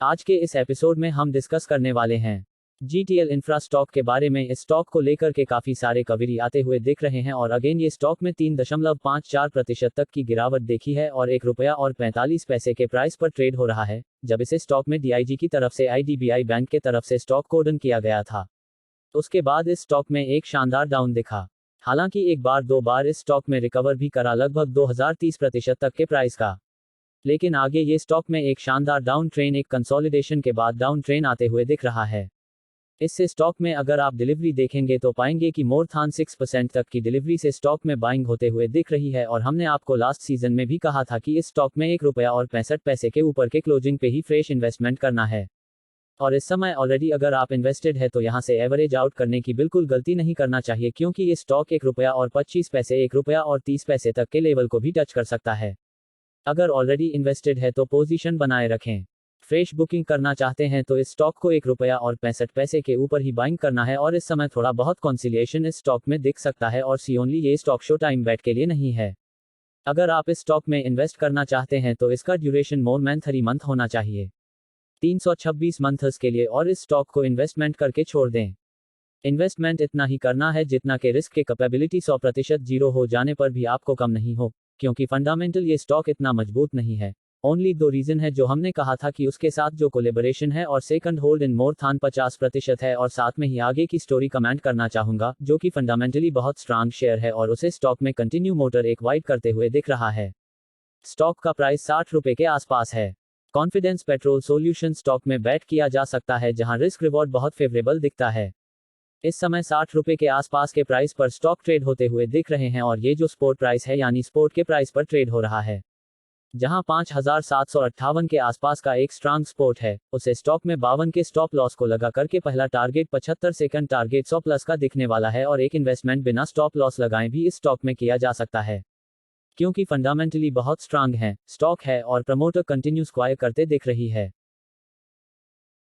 आज के इस एपिसोड में हम डिस्कस करने वाले हैं जीटीएल इंफ्रा स्टॉक के बारे में। इस स्टॉक को लेकर के काफी सारे कवरी आते हुए दिख रहे हैं और अगेन ये स्टॉक में 3.54% तक की गिरावट देखी है और ₹1.45 के प्राइस पर ट्रेड हो रहा है, जब इसे स्टॉक में डीआईजी की तरफ से आईडीबीआई बैंक के तरफ से स्टॉक को डन किया गया था। उसके बाद इस स्टॉक में एक शानदार डाउन दिखा। हालांकि एक बार दो बार इस स्टॉक में रिकवर भी करा लगभग 2030% तक के प्राइस का, लेकिन आगे ये स्टॉक में एक शानदार डाउन ट्रेन, एक कंसोलिडेशन के बाद डाउन ट्रेन आते हुए दिख रहा है। इससे स्टॉक में अगर आप डिलीवरी देखेंगे तो पाएंगे कि मोर थान 6% तक की डिलीवरी से स्टॉक में बाइंग होते हुए दिख रही है और हमने आपको लास्ट सीजन में भी कहा था कि इस स्टॉक में ₹1.65 के ऊपर के क्लोजिंग पे ही फ्रेश इन्वेस्टमेंट करना है। और इस समय ऑलरेडी अगर आप इन्वेस्टेड है तो यहां से एवरेज आउट करने की बिल्कुल गलती नहीं करना चाहिए, क्योंकि ये स्टॉक ₹1.25 ₹1.30 तक के लेवल को भी टच कर सकता है। अगर ऑलरेडी इन्वेस्टेड है तो पोजीशन बनाए रखें। फ्रेश बुकिंग करना चाहते हैं तो इस स्टॉक को ₹1.65 के ऊपर ही बाइंग करना है और इस समय थोड़ा बहुत कंसिलिएशन इस स्टॉक में दिख सकता है और सी ओनली ये स्टॉक शो टाइम बैट के लिए नहीं है। अगर आप इस स्टॉक में इन्वेस्ट करना चाहते हैं तो इसका ड्यूरेशन मोर मैन 3 मंथ होना चाहिए, 326 मंथ्स के लिए, और इस स्टॉक को इन्वेस्टमेंट करके छोड़ दें। इन्वेस्टमेंट इतना ही करना है जितना के रिस्क के कैपेबिलिटी 100% जीरो हो जाने पर भी आपको कम नहीं हो, क्योंकि फंडामेंटल ये स्टॉक इतना मजबूत नहीं है। ओनली 2 रीजन है जो हमने कहा था कि उसके साथ जो कोलेबोरेशन है और सेकंड होल्ड इन मोर थान 50% है, और साथ में ही आगे की स्टोरी कमेंट करना चाहूंगा जो कि फंडामेंटली बहुत स्ट्रांग शेयर है और उसे स्टॉक में कंटिन्यू मोटर एक वाइड करते हुए दिख रहा है। स्टॉक का प्राइस ₹60 के आसपास है। कॉन्फिडेंस पेट्रोल सोल्यूशन स्टॉक में बैट किया जा सकता है जहां रिस्क रिवॉर्ड बहुत फेवरेबल दिखता है। इस समय ₹60 के आसपास के प्राइस पर स्टॉक ट्रेड होते हुए दिख रहे हैं और ये जो स्पोर्ट प्राइस है यानी स्पोर्ट के प्राइस पर ट्रेड हो रहा है, जहां 5758 के आसपास का एक स्ट्रांग सपोर्ट है, उसे स्टॉक में 52 के स्टॉप लॉस को लगा करके पहला टारगेट 75, सेकंड टारगेट 100 प्लस का दिखने वाला है और एक इन्वेस्टमेंट बिना स्टॉप लॉस लगाए भी इस स्टॉक में किया जा सकता है, क्योंकि फंडामेंटली बहुत स्ट्रांग है स्टॉक है और प्रमोटर कंटिन्यू स्क्वायर करते दिख रही है।